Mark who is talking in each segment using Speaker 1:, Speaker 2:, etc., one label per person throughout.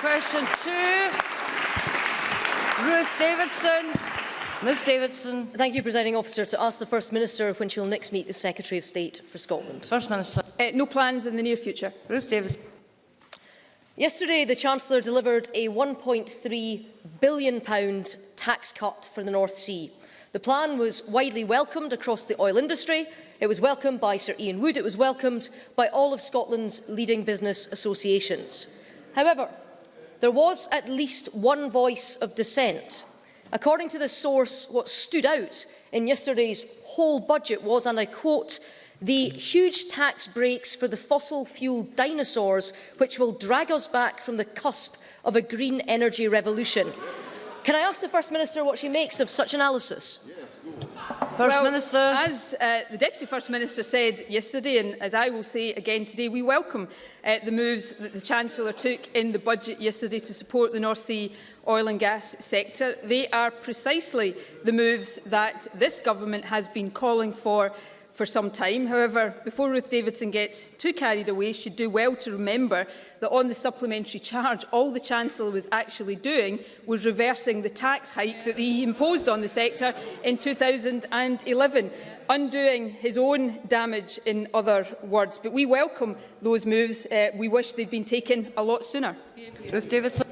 Speaker 1: Question 2. Ruth Davidson. Ms Davidson.
Speaker 2: Thank you, Presiding Officer. To ask the First Minister when she will next meet the Secretary of State for Scotland.
Speaker 1: First Minister.
Speaker 3: No plans in the near future.
Speaker 1: Ruth Davidson.
Speaker 2: Yesterday, the Chancellor delivered a £1.3 billion tax cut for the North Sea. The plan was widely welcomed across the oil industry. It was welcomed by Sir Ian Wood. It was welcomed by all of Scotland's leading business associations. However, there was at least one voice of dissent. According to this source, what stood out in yesterday's whole budget was, and I quote, the huge tax breaks for the fossil fuel dinosaurs which will drag us back from the cusp of a green energy revolution. Can I ask the First Minister what she makes of such analysis?
Speaker 1: First Minister.
Speaker 3: As the Deputy First Minister said yesterday, and as I will say again today, we welcome the moves that the Chancellor took in the budget yesterday to support the North Sea oil and gas sector. They are precisely the moves that this government has been calling for some time. However, before Ruth Davidson gets too carried away, she should do well to remember that on the supplementary charge, all the Chancellor was actually doing was reversing the tax hike that he imposed on the sector in 2011, undoing his own damage, in other words. But we welcome those moves. We wish they'd been taken a lot sooner.
Speaker 1: Ruth Davidson.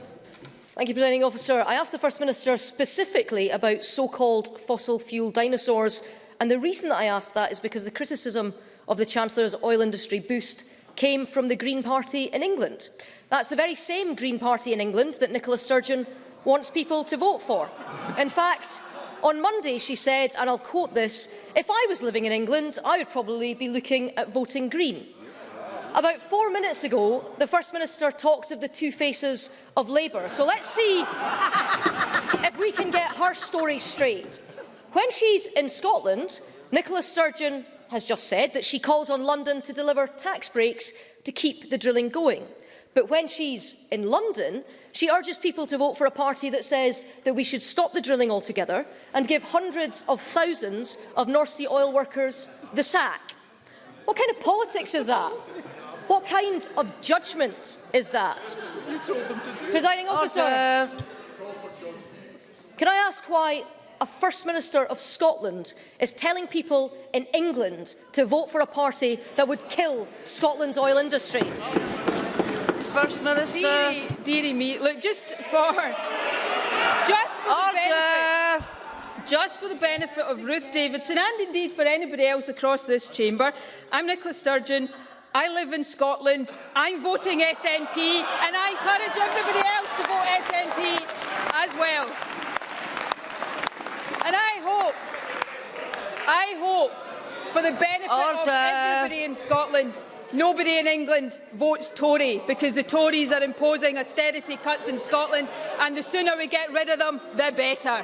Speaker 2: Thank you, Presiding Officer. I asked the First Minister specifically about so-called fossil fuel dinosaurs. And the reason that I asked that is because the criticism of the Chancellor's oil industry boost came from the Green Party in England. That's the very same Green Party in England that Nicola Sturgeon wants people to vote for. In fact, on Monday she said, and I'll quote this, "If I was living in England, I would probably be looking at voting Green." About 4 minutes ago, the First Minister talked of the two faces of Labour. So let's see if we can get her story straight. When she's in Scotland, Nicola Sturgeon has just said that she calls on London to deliver tax breaks to keep the drilling going. But when she's in London, she urges people to vote for a party that says that we should stop the drilling altogether and give hundreds of thousands of North Sea oil workers the sack. What kind of politics is that? What kind of judgment is that? Presiding Officer, can I ask why a First Minister of Scotland is telling people in England to vote for a party that would kill Scotland's oil industry?
Speaker 1: First Minister.
Speaker 3: Dearie me, look, just for the benefit of Ruth Davidson and indeed for anybody else across this chamber, I'm Nicola Sturgeon. I live in Scotland. I'm voting SNP, and I encourage everybody else to vote SNP as well. And I hope, for the benefit of everybody in Scotland, nobody in England votes Tory, because the Tories are imposing austerity cuts in Scotland, and the sooner we get rid of them, the better.